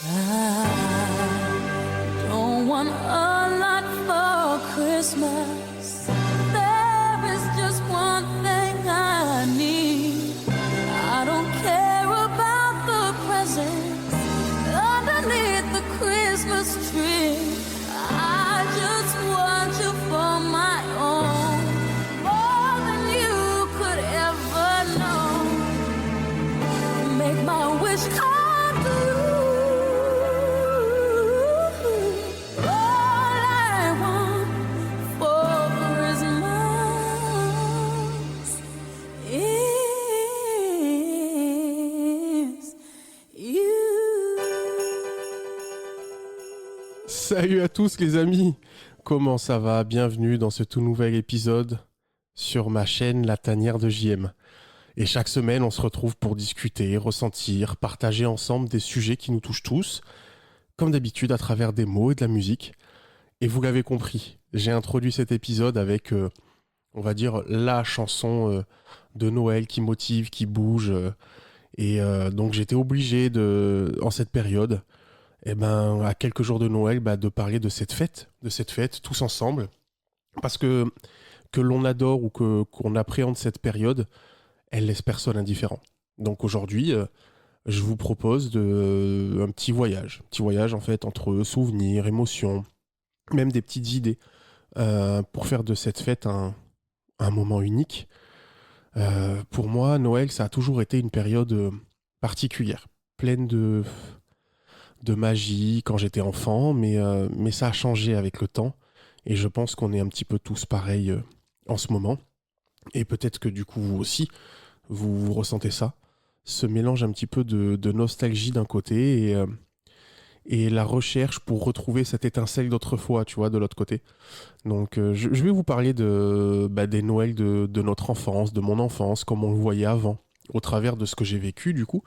I don't want a lot for Christmas. There is just one thing I need. I don't care about the presents underneath the Christmas tree. I just want you for my own, more than you could ever know. Make my wish come true. Salut à tous les amis, comment ça va? Bienvenue dans ce tout nouvel épisode sur ma chaîne La Tanière de JM. Et chaque semaine on se retrouve pour discuter, ressentir, partager ensemble des sujets qui nous touchent tous, comme d'habitude à travers des mots et de la musique. Et vous l'avez compris, j'ai introduit cet épisode avec, on va dire, la chanson de Noël qui motive, qui bouge. Donc j'étais obligé en cette période, à quelques jours de Noël, de parler de cette fête tous ensemble, parce que l'on adore ou qu'on appréhende cette période, elle laisse personne indifférent. Donc aujourd'hui, je vous propose un petit voyage en fait entre souvenirs, émotions, même des petites idées pour faire de cette fête un moment unique. Pour moi, Noël, ça a toujours été une période particulière, pleine de magie quand j'étais enfant, mais ça a changé avec le temps, et je pense qu'on est un petit peu tous pareils en ce moment, et peut-être que du coup vous aussi, vous ressentez ça, ce mélange un petit peu de nostalgie d'un côté, et la recherche pour retrouver cette étincelle d'autrefois, tu vois, de l'autre côté. Donc je vais vous parler des Noëls de notre enfance, de mon enfance, comme on le voyait avant, au travers de ce que j'ai vécu du coup,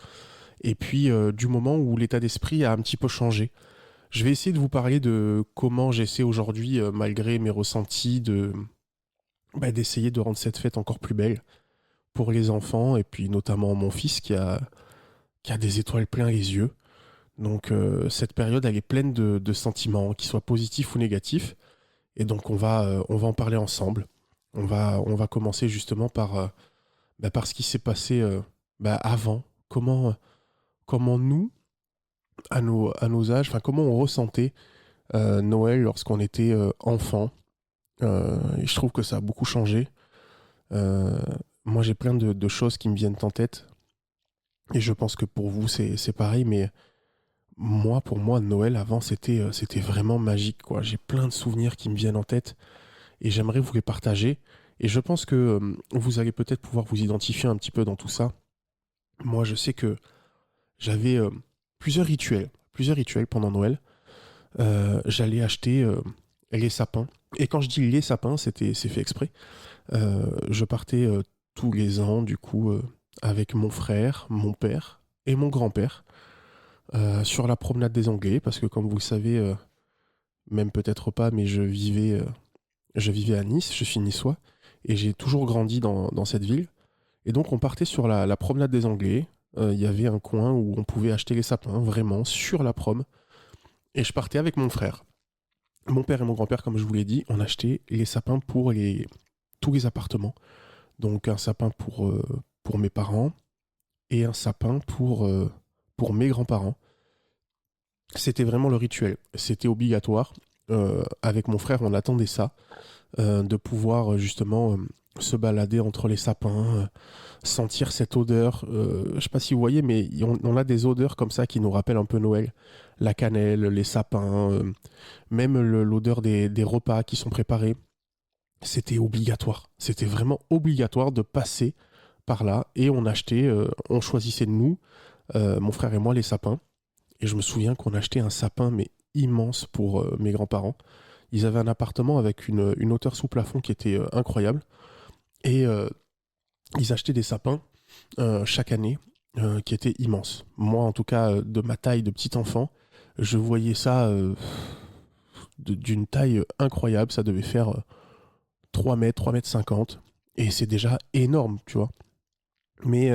et puis du moment où l'état d'esprit a un petit peu changé. Je vais essayer de vous parler de comment j'essaie aujourd'hui, malgré mes ressentis, d'essayer de rendre cette fête encore plus belle pour les enfants, et puis notamment mon fils qui a des étoiles plein les yeux. Donc cette période, elle est pleine de sentiments, qu'ils soient positifs ou négatifs, et donc on va en parler ensemble. On va commencer justement par ce qui s'est passé avant. Comment nous, à nos âges, comment on ressentait Noël lorsqu'on était enfant. Et je trouve que ça a beaucoup changé. Moi, j'ai plein de choses qui me viennent en tête. Et je pense que pour vous, c'est pareil. Mais pour moi, Noël, avant, c'était vraiment magique, quoi. J'ai plein de souvenirs qui me viennent en tête. Et j'aimerais vous les partager. Et je pense que vous allez peut-être pouvoir vous identifier un petit peu dans tout ça. Moi, je sais que j'avais plusieurs rituels pendant Noël. J'allais acheter les sapins. Et quand je dis les sapins, c'est fait exprès. Je partais tous les ans, du coup, avec mon frère, mon père et mon grand-père sur la promenade des Anglais, parce que comme vous le savez, même peut-être pas, mais je vivais à Nice, je suis niçois, et j'ai toujours grandi dans cette ville. Et donc on partait sur la promenade des Anglais. Il y avait un coin où on pouvait acheter les sapins, vraiment, sur la prom. Et je partais avec mon frère. Mon père et mon grand-père, comme je vous l'ai dit, on achetait les sapins pour tous les appartements. Donc un sapin pour mes parents et un sapin pour mes grands-parents. C'était vraiment le rituel. C'était obligatoire. Avec mon frère, on attendait ça, de pouvoir justement se balader entre les sapins, sentir cette odeur. Je sais pas si vous voyez, mais on a des odeurs comme ça qui nous rappellent un peu Noël. La cannelle, les sapins, même l'odeur des repas qui sont préparés. C'était obligatoire. C'était vraiment obligatoire de passer par là, et on achetait, on choisissait de nous, mon frère et moi, les sapins. Et je me souviens qu'on achetait un sapin mais immense pour mes grands-parents. Ils avaient un appartement avec une hauteur sous plafond qui était incroyable. Et ils achetaient des sapins chaque année qui étaient immenses. Moi, en tout cas, de ma taille de petit enfant, je voyais ça d'une taille incroyable. Ça devait faire 3 mètres, 3 mètres 50. Et c'est déjà énorme, tu vois. Mais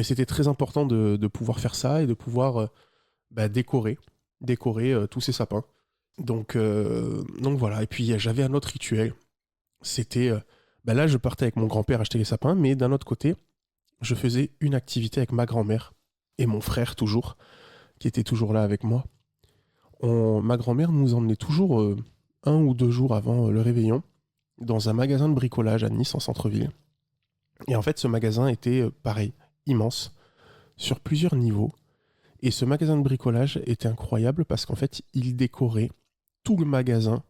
c'était très important de pouvoir faire ça et de pouvoir décorer tous ces sapins. Donc voilà, et puis j'avais un autre rituel, c'était, là je partais avec mon grand-père acheter les sapins, mais d'un autre côté, je faisais une activité avec ma grand-mère et mon frère toujours, qui était toujours là avec moi. Ma grand-mère nous emmenait toujours 1 ou 2 jours avant le réveillon dans un magasin de bricolage à Nice en centre-ville. Et en fait ce magasin était pareil, immense, sur plusieurs niveaux. Et ce magasin de bricolage était incroyable parce qu'en fait il décorait tout le magasin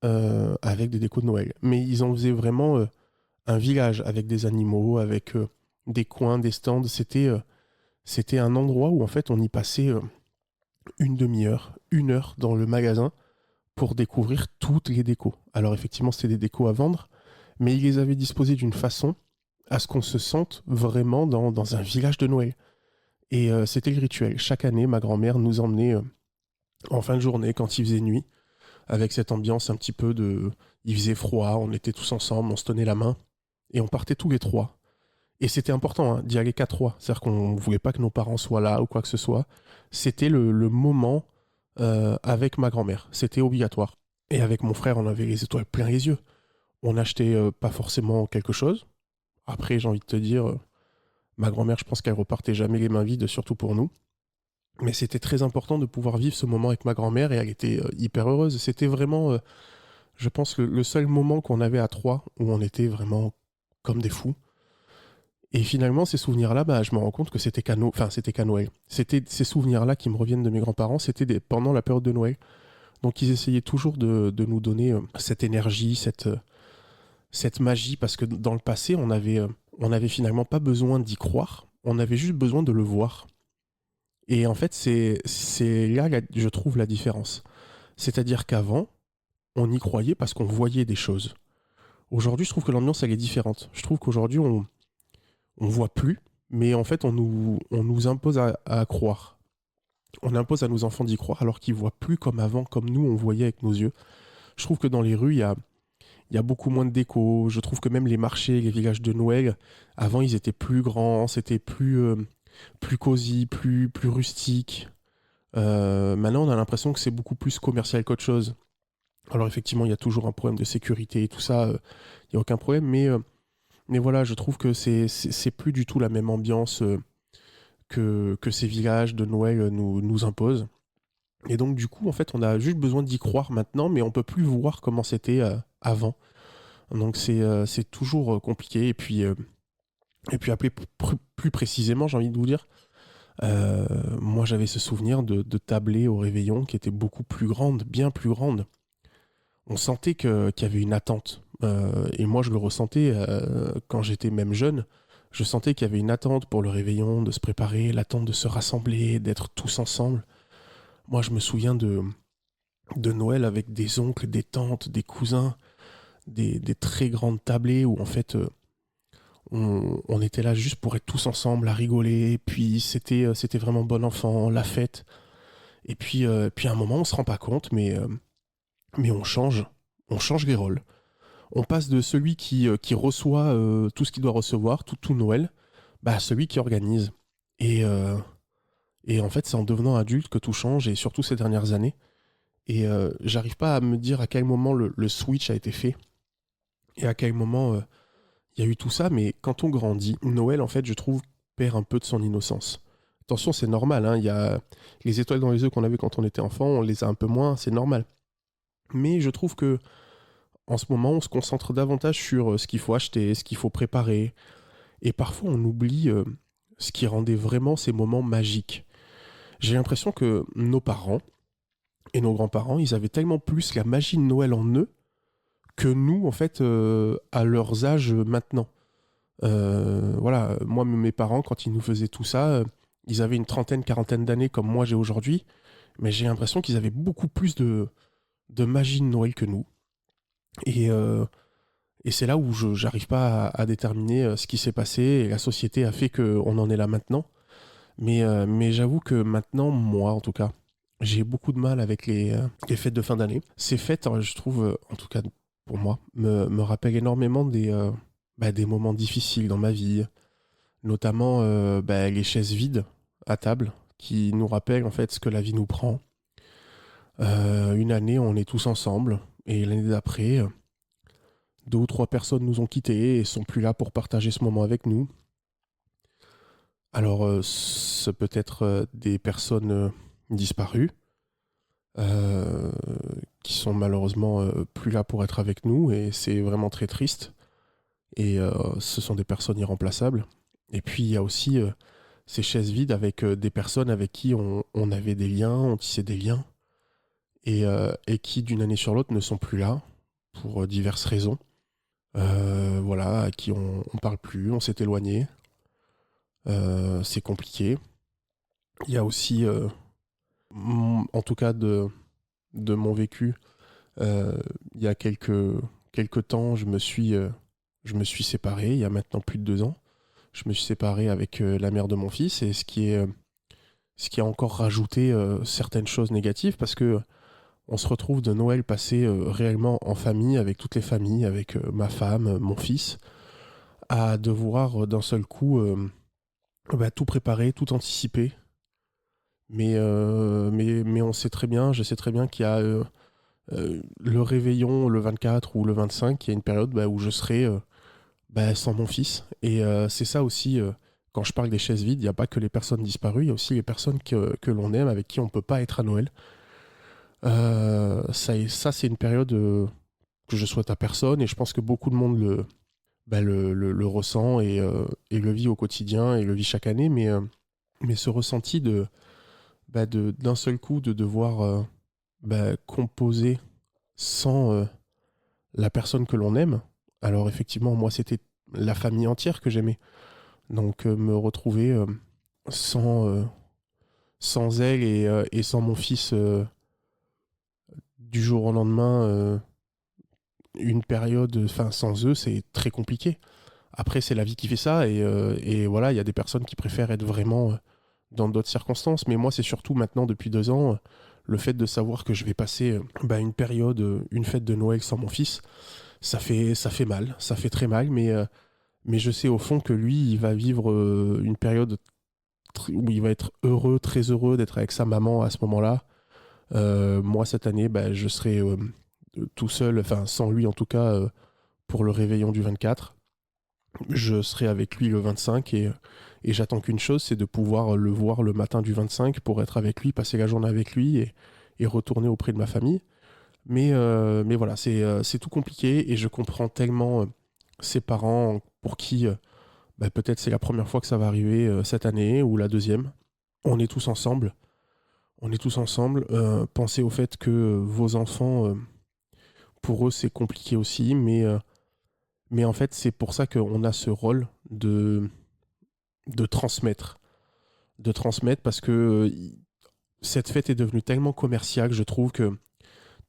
avec des décos de Noël. Mais ils en faisaient vraiment un village avec des animaux, avec des coins, des stands. C'était un endroit où en fait on y passait une demi-heure, 1 heure dans le magasin pour découvrir toutes les décos. Alors effectivement c'était des décos à vendre, mais ils les avaient disposées d'une façon à ce qu'on se sente vraiment dans un village de Noël. Et c'était le rituel. Chaque année, ma grand-mère nous emmenait en fin de journée quand il faisait nuit, avec cette ambiance un petit peu de... Il faisait froid, on était tous ensemble, on se tenait la main, et on partait tous les trois. Et c'était important d'y aller qu'à trois, c'est-à-dire qu'on ne voulait pas que nos parents soient là ou quoi que ce soit. C'était le moment avec ma grand-mère, c'était obligatoire. Et avec mon frère, on avait les étoiles plein les yeux. On n'achetait pas forcément quelque chose. Après, j'ai envie de te dire, ma grand-mère, je pense qu'elle repartait jamais les mains vides, surtout pour nous. Mais c'était très important de pouvoir vivre ce moment avec ma grand-mère et elle était hyper heureuse. C'était vraiment, je pense, le seul moment qu'on avait à trois où on était vraiment comme des fous. Et finalement, ces souvenirs-là, je me rends compte que c'était qu'à Noël. C'était ces souvenirs-là qui me reviennent de mes grands-parents, c'était pendant la période de Noël. Donc ils essayaient toujours de nous donner cette énergie, cette magie, parce que dans le passé, on avait finalement pas besoin d'y croire, on avait juste besoin de le voir. Et en fait, c'est là, je trouve, la différence. C'est-à-dire qu'avant, on y croyait parce qu'on voyait des choses. Aujourd'hui, je trouve que l'ambiance, elle est différente. Je trouve qu'aujourd'hui, on voit plus, mais en fait, on nous impose à croire. On impose à nos enfants d'y croire, alors qu'ils voient plus comme avant, comme nous, on voyait avec nos yeux. Je trouve que dans les rues, il y a beaucoup moins de déco. Je trouve que même les marchés, les villages de Noël, avant, ils étaient plus grands, c'était plus cosy, plus rustique. Maintenant, on a l'impression que c'est beaucoup plus commercial qu'autre chose. Alors effectivement, il y a toujours un problème de sécurité et tout ça, il n'y a aucun problème, mais voilà, je trouve que c'est plus du tout la même ambiance que ces villages de Noël nous imposent. Et donc du coup, en fait, on a juste besoin d'y croire maintenant, mais on peut plus voir comment c'était avant. Donc c'est toujours compliqué. Et puis appeler plus précisément, j'ai envie de vous dire, moi j'avais ce souvenir de tabler au réveillon qui était beaucoup plus grande, bien plus grande. On sentait qu'il y avait une attente. Et moi je le ressentais quand j'étais même jeune. Je sentais qu'il y avait une attente pour le réveillon, de se préparer, l'attente de se rassembler, d'être tous ensemble. Moi je me souviens de Noël avec des oncles, des tantes, des cousins, des très grandes tablées où en fait on était là juste pour être tous ensemble, à rigoler, et puis c'était vraiment bon enfant, la fête. Et puis à un moment on se rend pas compte, mais on change les rôles. On passe de celui qui reçoit tout ce qu'il doit recevoir, tout Noël, à celui qui organise. Et en fait, c'est en devenant adulte que tout change, et surtout ces dernières années. Et j'arrive pas à me dire à quel moment le switch a été fait, et à quel moment il y a eu tout ça, mais quand on grandit, Noël, en fait, je trouve, perd un peu de son innocence. Attention, c'est normal, il y a les étoiles dans les yeux qu'on avait quand on était enfant, on les a un peu moins, c'est normal. Mais je trouve que en ce moment, on se concentre davantage sur ce qu'il faut acheter, ce qu'il faut préparer. Et parfois, on oublie ce qui rendait vraiment ces moments magiques. J'ai l'impression que nos parents et nos grands-parents, ils avaient tellement plus la magie de Noël en eux que nous, en fait, à leurs âges maintenant. Voilà, moi, mes parents, quand ils nous faisaient tout ça, ils avaient une trentaine, quarantaine d'années comme moi j'ai aujourd'hui. Mais j'ai l'impression qu'ils avaient beaucoup plus de magie de Noël que nous. Et c'est là où j'arrive pas à déterminer ce qui s'est passé, et la société a fait qu'on en est là maintenant. Mais j'avoue que maintenant, moi en tout cas, j'ai beaucoup de mal avec les fêtes de fin d'année. Ces fêtes, je trouve, en tout cas pour moi, me rappellent énormément des moments difficiles dans ma vie, notamment les chaises vides à table, qui nous rappelle en fait ce que la vie nous prend. Une année, on est tous ensemble, et l'année d'après, 2 ou 3 personnes nous ont quittés et sont plus là pour partager ce moment avec nous. Alors, ce peut être des personnes disparues, euh, qui sont malheureusement plus là pour être avec nous, et c'est vraiment très triste. Et ce sont des personnes irremplaçables. Et puis, il y a aussi ces chaises vides avec des personnes avec qui on avait des liens, on tissait des liens, et qui, d'une année sur l'autre, ne sont plus là, pour diverses raisons. Voilà, à qui on parle plus, on s'est éloigné. C'est compliqué. Il y a aussi, en tout cas de mon vécu, il y a quelques temps, je me suis séparé, il y a maintenant plus de 2 ans. Je me suis séparé avec la mère de mon fils, et ce qui a encore rajouté certaines choses négatives, parce que on se retrouve de Noël passé réellement en famille, avec toutes les familles, avec ma femme, mon fils, à devoir d'un seul coup tout préparer, tout anticiper. Mais on sait très bien, je sais très bien qu'il y a le réveillon le 24 ou le 25, il y a une période où je serai sans mon fils. Et c'est ça aussi, quand je parle des chaises vides, il n'y a pas que les personnes disparues, il y a aussi les personnes que l'on aime, avec qui on ne peut pas être à Noël. Ça, c'est une période que je souhaite à personne, et je pense que beaucoup de monde le ressent, et le vit au quotidien, et le vit chaque année. Mais ce ressenti d'un seul coup de devoir composer sans la personne que l'on aime. Alors effectivement, moi, c'était la famille entière que j'aimais. Donc me retrouver sans elle, et sans mon fils, du jour au lendemain, une période, enfin sans eux, c'est très compliqué. Après, c'est la vie qui fait ça, et voilà, il y a des personnes qui préfèrent être vraiment dans d'autres circonstances. Mais moi, c'est surtout maintenant, depuis 2 ans, le fait de savoir que je vais passer une période, une fête de Noël sans mon fils, ça fait mal, ça fait très mal, mais je sais au fond que lui, il va vivre une période où il va être heureux, très heureux d'être avec sa maman à ce moment-là. Moi, cette année, je serai tout seul, enfin sans lui en tout cas, pour le réveillon du 24. Je serai avec lui le 25, et j'attends qu'une chose, c'est de pouvoir le voir le matin du 25 pour être avec lui, passer la journée avec lui, et retourner auprès de ma famille. Mais voilà, c'est tout compliqué, et je comprends tellement ces parents pour qui peut-être c'est la première fois que ça va arriver cette année, ou la deuxième. On est tous ensemble. On est tous ensemble. Pensez au fait que vos enfants, pour eux, c'est compliqué aussi, mais en fait, c'est pour ça qu'on a ce rôle de transmettre. De transmettre, parce que cette fête est devenue tellement commerciale, je trouve que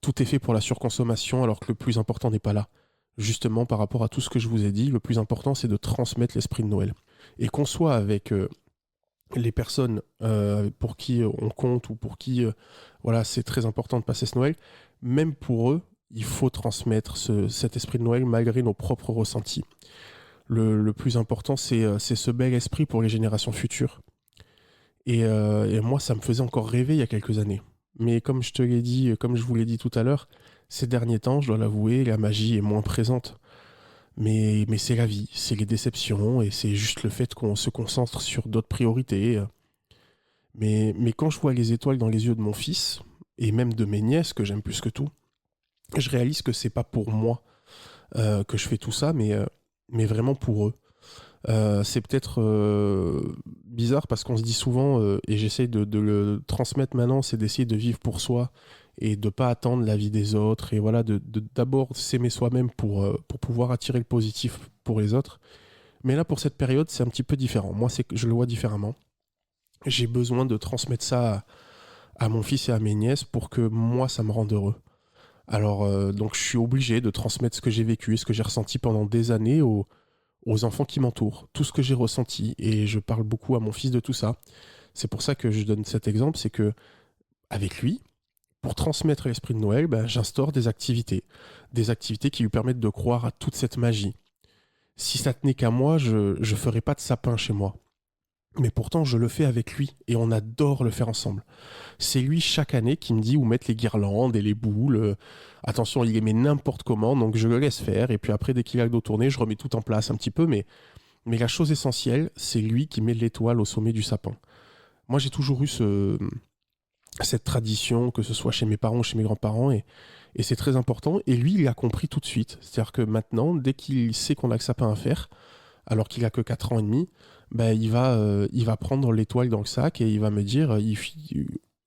tout est fait pour la surconsommation, alors que le plus important n'est pas là. Justement, par rapport à tout ce que je vous ai dit, le plus important, c'est de transmettre l'esprit de Noël. Et qu'on soit avec les personnes pour qui on compte, ou pour qui voilà, c'est très important de passer ce Noël, même pour eux, il faut transmettre cet esprit de Noël malgré nos propres ressentis. Le plus important, c'est ce bel esprit pour les générations futures. Et moi, ça me faisait encore rêver il y a quelques années. Mais comme je te l'ai dit, comme je vous l'ai dit tout à l'heure, ces derniers temps, je dois l'avouer, la magie est moins présente. Mais c'est la vie, c'est les déceptions, et c'est juste le fait qu'on se concentre sur d'autres priorités. Mais quand je vois les étoiles dans les yeux de mon fils, et même de mes nièces, que j'aime plus que tout, je réalise que c'est pas pour moi que je fais tout ça, mais vraiment pour eux. C'est peut-être bizarre, parce qu'on se dit souvent, et j'essaye de le transmettre maintenant, c'est d'essayer de vivre pour soi, et de pas attendre la vie des autres, et voilà, de d'abord s'aimer soi-même pour pouvoir attirer le positif pour les autres. Mais là, pour cette période, c'est un petit peu différent. Moi, je le vois différemment. J'ai besoin de transmettre ça à mon fils et à mes nièces pour que moi, ça me rende heureux. Alors, donc, je suis obligé de transmettre ce que j'ai vécu, ce que j'ai ressenti pendant des années aux enfants qui m'entourent, tout ce que j'ai ressenti, et je parle beaucoup à mon fils de tout ça. C'est pour ça que je donne cet exemple, c'est que avec lui, pour transmettre l'esprit de Noël, j'instaure des activités qui lui permettent de croire à toute cette magie. Si ça tenait qu'à moi, je ferais pas de sapin chez moi. Mais pourtant, je le fais avec lui et on adore le faire ensemble. C'est lui chaque année qui me dit où mettre les guirlandes et les boules. Attention, il les met n'importe comment, donc je le laisse faire. Et puis après, dès qu'il a le dos tourné, je remets tout en place un petit peu. Mais la chose essentielle, c'est lui qui met l'étoile au sommet du sapin. Moi, j'ai toujours eu cette tradition, que ce soit chez mes parents ou chez mes grands-parents, et c'est très important. Et lui, il a compris tout de suite. C'est-à-dire que maintenant, dès qu'il sait qu'on a le sapin à faire, alors qu'il a que 4 ans et demi, bah, il va prendre l'étoile dans le sac et il va me dire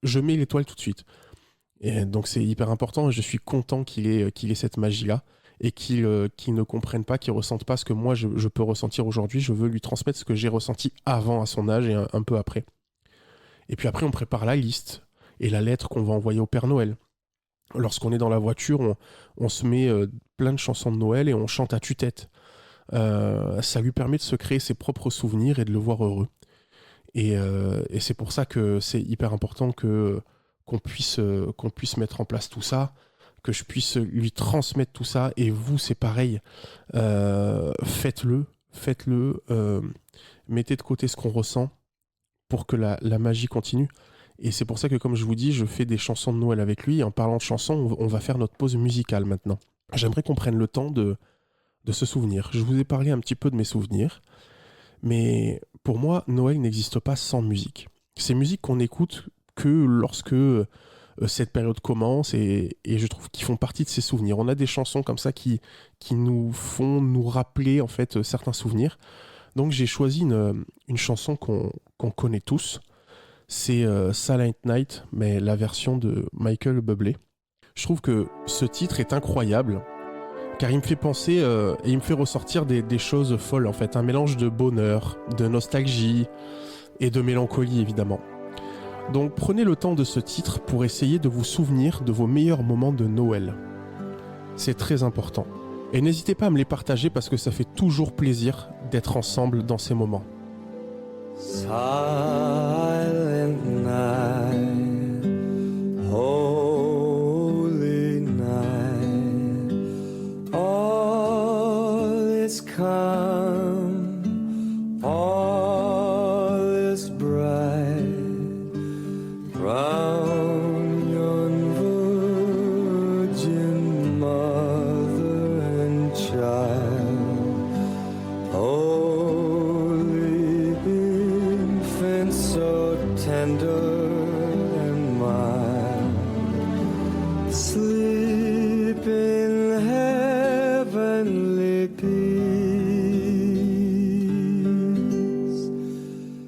je mets l'étoile tout de suite. Et donc c'est hyper important et je suis content qu'il ait cette magie-là et qu'il ne comprenne pas, qu'il ne ressente pas ce que moi je peux ressentir aujourd'hui. Je veux lui transmettre ce que j'ai ressenti avant à son âge et un peu après. Et puis après, on prépare la liste et la lettre qu'on va envoyer au Père Noël. Lorsqu'on est dans la voiture, on se met plein de chansons de Noël et on chante à tue-tête. Ça lui permet de se créer ses propres souvenirs et de le voir heureux. Et c'est pour ça que c'est hyper important qu'on puisse mettre en place tout ça, que je puisse lui transmettre tout ça. Et vous, c'est pareil. Faites-le. Mettez de côté ce qu'on ressent pour que la magie continue. Et c'est pour ça que, comme je vous dis, je fais des chansons de Noël avec lui. Et en parlant de chansons, on va faire notre pause musicale maintenant. J'aimerais qu'on prenne le temps de se souvenir. Je vous ai parlé un petit peu de mes souvenirs, mais pour moi, Noël n'existe pas sans musique. C'est musique qu'on écoute que lorsque cette période commence et je trouve qu'ils font partie de ces souvenirs. On a des chansons comme ça qui nous font nous rappeler en fait certains souvenirs. Donc j'ai choisi une chanson qu'on connaît tous. C'est Silent Night, mais la version de Michael Bublé. Je trouve que ce titre est incroyable, car il me fait penser et il me fait ressortir des choses folles en fait. Un mélange de bonheur, de nostalgie et de mélancolie évidemment. Donc prenez le temps de ce titre pour essayer de vous souvenir de vos meilleurs moments de Noël. C'est très important. Et n'hésitez pas à me les partager parce que ça fait toujours plaisir d'être ensemble dans ces moments. Silent night, holy night, all is calm, all is bright, round yon virgin mother and child, holy infant so tender and mild, sleep in heavenly peace,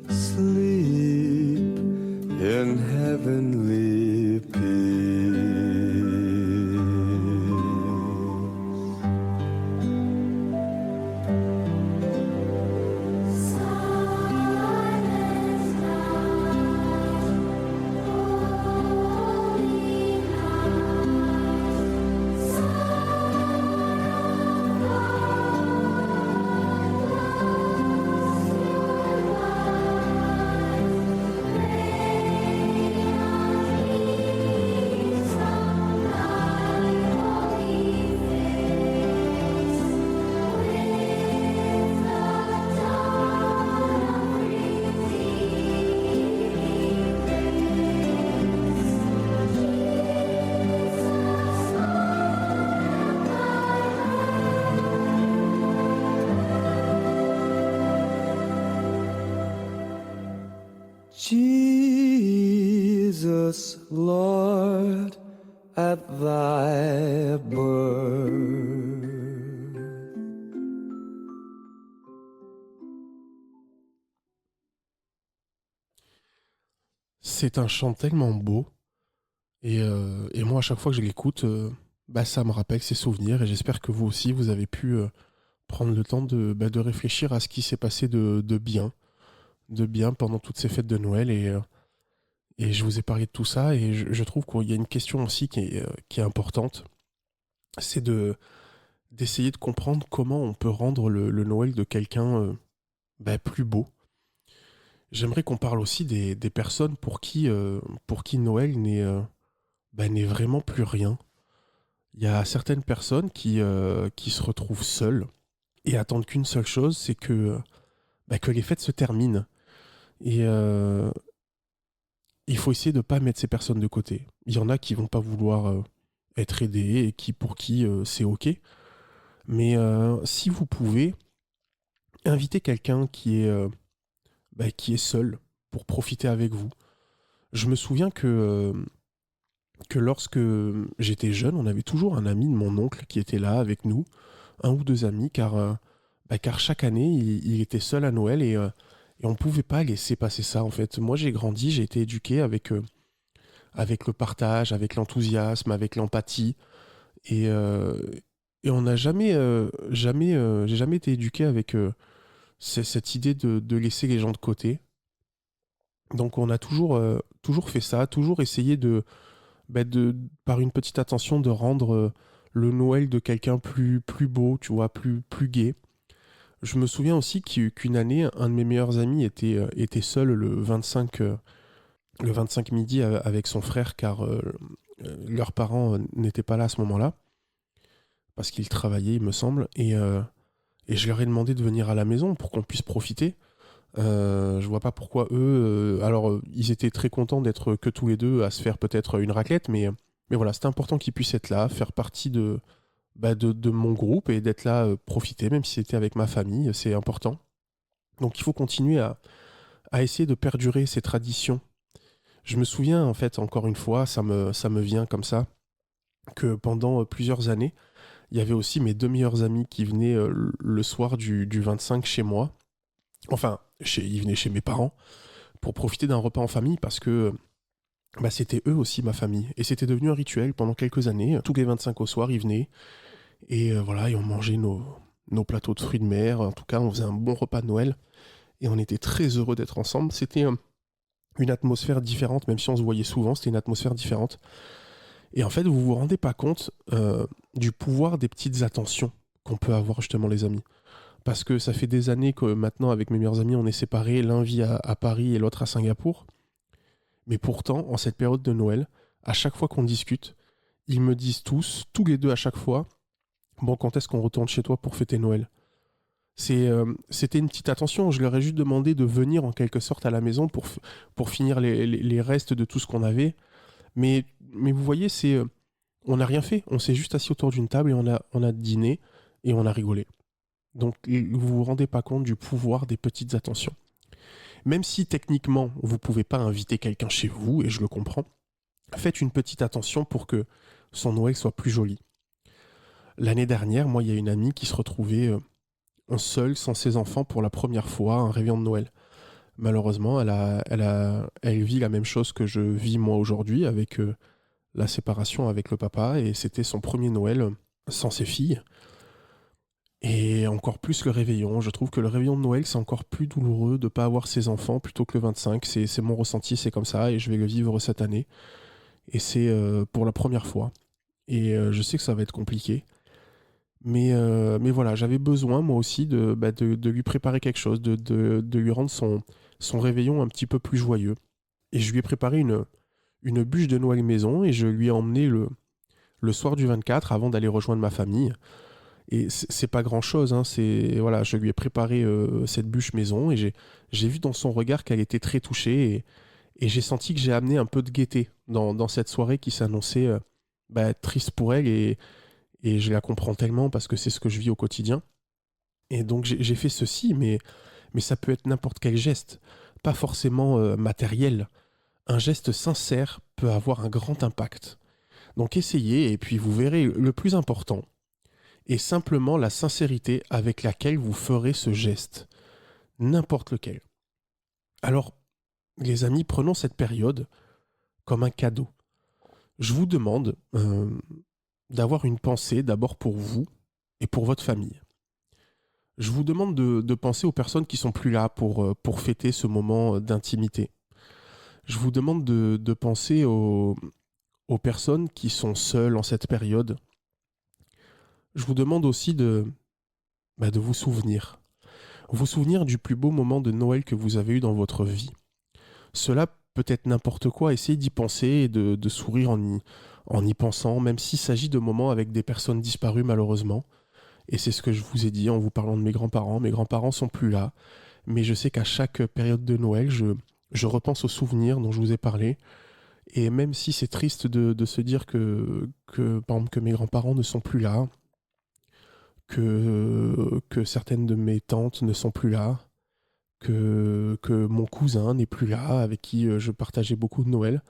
sleep in heavenly peace. Jesus, Lord, at thy birth. C'est un chant tellement beau et moi à chaque fois que je l'écoute, ça me rappelle ces souvenirs et j'espère que vous aussi vous avez pu prendre le temps de réfléchir à ce qui s'est passé de bien pendant toutes ces fêtes de Noël et je vous ai parlé de tout ça et je trouve qu'il y a une question aussi qui est importante, c'est d'essayer de comprendre comment on peut rendre le Noël de quelqu'un plus beau. J'aimerais qu'on parle aussi des personnes pour qui Noël n'est vraiment plus rien. Il y a certaines personnes qui se retrouvent seules et attendent qu'une seule chose, c'est que les fêtes se terminent. Et il faut essayer de ne pas mettre ces personnes de côté. Il y en a qui vont pas vouloir être aidés et pour qui c'est OK. Mais si vous pouvez, invitez quelqu'un qui est seul pour profiter avec vous. Je me souviens que lorsque j'étais jeune, on avait toujours un ami de mon oncle qui était là avec nous, un ou deux amis, car chaque année, il était seul à Noël et on ne pouvait pas laisser passer ça, en fait. Moi, j'ai grandi, j'ai été éduqué avec le partage, avec l'enthousiasme, avec l'empathie. Et, euh, et on n'a j'ai jamais été éduqué avec cette idée de laisser les gens de côté. Donc on a toujours fait ça, toujours essayé par une petite attention, de rendre le Noël de quelqu'un plus beau, tu vois, plus gai. Je me souviens aussi qu'une année, un de mes meilleurs amis était seul le 25 midi avec son frère, car leurs parents n'étaient pas là à ce moment-là, parce qu'ils travaillaient, il me semble, et je leur ai demandé de venir à la maison pour qu'on puisse profiter. Je vois pas pourquoi eux. Ils étaient très contents d'être que tous les deux à se faire peut-être une raclette, mais voilà, c'était important qu'ils puissent être là, faire partie de mon groupe et d'être là, profiter, même si c'était avec ma famille, c'est important. Donc il faut continuer à essayer de perdurer ces traditions. Je me souviens, en fait, encore une fois, ça me vient comme ça, que pendant plusieurs années, il y avait aussi mes deux meilleurs amis qui venaient le soir du 25 chez moi. Enfin, ils venaient chez mes parents pour profiter d'un repas en famille parce que c'était eux aussi ma famille. Et c'était devenu un rituel pendant quelques années. Tous les 25 au soir, ils venaient. Et voilà, et on mangeait nos plateaux de fruits de mer. En tout cas, on faisait un bon repas de Noël. Et on était très heureux d'être ensemble. C'était une atmosphère différente, même si on se voyait souvent, c'était une atmosphère différente. Et en fait, vous vous rendez pas compte du pouvoir des petites attentions qu'on peut avoir justement les amis. Parce que ça fait des années que maintenant, avec mes meilleurs amis, on est séparés. L'un vit à Paris et l'autre à Singapour. Mais pourtant, en cette période de Noël, à chaque fois qu'on discute, ils me disent tous les deux à chaque fois, bon, quand est-ce qu'on retourne chez toi pour fêter Noël ? C'était une petite attention. Je leur ai juste demandé de venir en quelque sorte à la maison pour finir les restes de tout ce qu'on avait. Mais vous voyez, on n'a rien fait. On s'est juste assis autour d'une table et on a dîné et on a rigolé. Donc vous vous rendez pas compte du pouvoir des petites attentions. Même si techniquement vous pouvez pas inviter quelqu'un chez vous, et je le comprends, faites une petite attention pour que son Noël soit plus joli. L'année dernière, moi, il y a une amie qui se retrouvait seule, sans ses enfants, pour la première fois, un réveillon de Noël. Malheureusement, elle vit la même chose que je vis moi aujourd'hui, avec la séparation avec le papa, et c'était son premier Noël sans ses filles. Et encore plus le réveillon. Je trouve que le réveillon de Noël, c'est encore plus douloureux de ne pas avoir ses enfants plutôt que le 25. C'est mon ressenti, c'est comme ça, et je vais le vivre cette année. Et c'est pour la première fois. Et je sais que ça va être compliqué. Mais voilà, j'avais besoin, moi aussi, de lui préparer quelque chose, de lui rendre son réveillon un petit peu plus joyeux. Et je lui ai préparé une bûche de Noël maison, et je lui ai emmené le soir du 24, avant d'aller rejoindre ma famille. Et c'est pas grand chose, hein. Voilà, je lui ai préparé cette bûche maison et j'ai vu dans son regard qu'elle était très touchée et j'ai senti que j'ai amené un peu de gaieté dans cette soirée qui s'annonçait triste pour elle et je la comprends tellement parce que c'est ce que je vis au quotidien. Et donc j'ai fait ceci, mais ça peut être n'importe quel geste, pas forcément matériel. Un geste sincère peut avoir un grand impact. Donc essayez et puis vous verrez, le plus important, et simplement la sincérité avec laquelle vous ferez ce geste, n'importe lequel. Alors, les amis, prenons cette période comme un cadeau. Je vous demande d'avoir une pensée d'abord pour vous et pour votre famille. Je vous demande de penser aux personnes qui sont plus là pour fêter ce moment d'intimité. Je vous demande de penser aux personnes qui sont seules en cette période. Je vous demande aussi de vous souvenir. Vous souvenir du plus beau moment de Noël que vous avez eu dans votre vie. Cela peut être n'importe quoi, essayez d'y penser et de sourire en y pensant, même s'il s'agit de moments avec des personnes disparues malheureusement. Et c'est ce que je vous ai dit en vous parlant de mes grands-parents. Mes grands-parents sont plus là. mais je sais qu'à chaque période de Noël, je repense aux souvenirs dont je vous ai parlé. Et même si c'est triste de se dire que, par exemple, que mes grands-parents ne sont plus là, que certaines de mes tantes ne sont plus là, que mon cousin n'est plus là, avec qui je partageais beaucoup de Noël,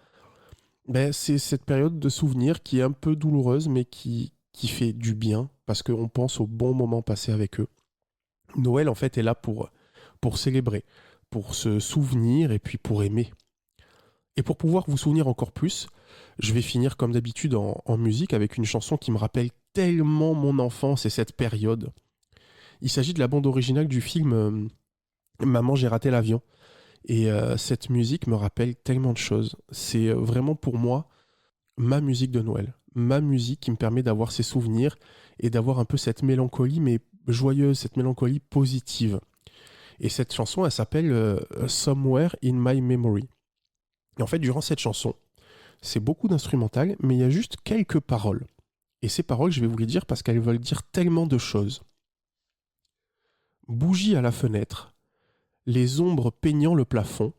ben, c'est cette période de souvenirs qui est un peu douloureuse, mais qui fait du bien, parce qu'on pense aux bons moments passés avec eux. Noël, en fait, est là pour célébrer, pour se souvenir et puis pour aimer. Et pour pouvoir vous souvenir encore plus, je vais finir comme d'habitude en musique avec une chanson qui me rappelle tellement mon enfance et cette période. Il s'agit de la bande originale du film Maman, j'ai raté l'avion. Et cette musique me rappelle tellement de choses. C'est vraiment pour moi ma musique de Noël. Ma musique qui me permet d'avoir ces souvenirs et d'avoir un peu cette mélancolie, mais joyeuse, cette mélancolie positive. Et cette chanson, elle s'appelle Somewhere in My Memory. Et en fait, durant cette chanson, c'est beaucoup d'instrumental, mais il y a juste quelques paroles. Et ces paroles, je vais vous les dire parce qu'elles veulent dire tellement de choses. Bougie à la fenêtre, les ombres peignant le plafond,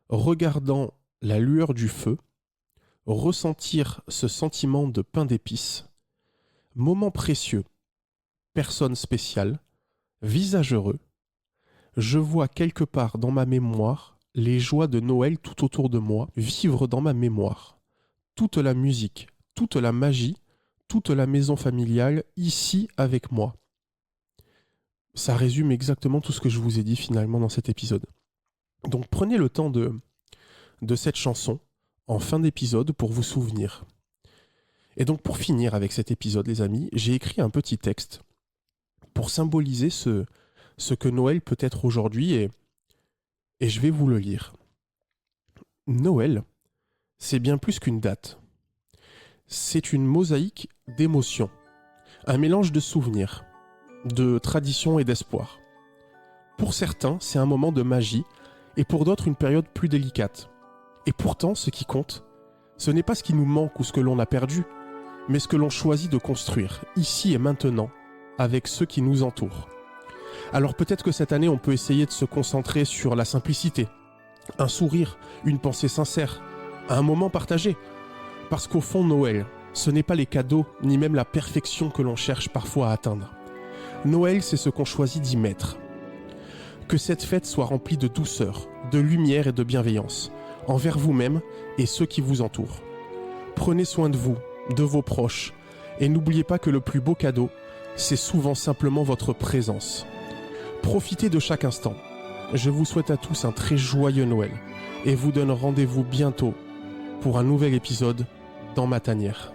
regardant la lueur du feu, ressentir ce sentiment de pain d'épices, moment précieux, personne spéciale, visage heureux, je vois quelque part dans ma mémoire les joies de Noël tout autour de moi, vivre dans ma mémoire. Toute la musique, toute la magie, toute la maison familiale ici avec moi. Ça résume exactement tout ce que je vous ai dit finalement dans cet épisode. Donc prenez le temps de cette chanson en fin d'épisode pour vous souvenir. Et donc pour finir avec cet épisode, les amis, j'ai écrit un petit texte pour symboliser ce que Noël peut être aujourd'hui et je vais vous le lire. Noël, c'est bien plus qu'une date. C'est une mosaïque d'émotions, un mélange de souvenirs, de traditions et d'espoir. Pour certains, c'est un moment de magie et pour d'autres, une période plus délicate. Et pourtant, ce qui compte, ce n'est pas ce qui nous manque ou ce que l'on a perdu, mais ce que l'on choisit de construire, ici et maintenant, avec ceux qui nous entourent. Alors peut-être que cette année, on peut essayer de se concentrer sur la simplicité, un sourire, une pensée sincère, un moment partagé. Parce qu'au fond, Noël, ce n'est pas les cadeaux, ni même la perfection que l'on cherche parfois à atteindre. Noël, c'est ce qu'on choisit d'y mettre. Que cette fête soit remplie de douceur, de lumière et de bienveillance, envers vous-même et ceux qui vous entourent. Prenez soin de vous, de vos proches, et n'oubliez pas que le plus beau cadeau, c'est souvent simplement votre présence. Profitez de chaque instant. Je vous souhaite à tous un très joyeux Noël et vous donne rendez-vous bientôt pour un nouvel épisode dans ma tanière.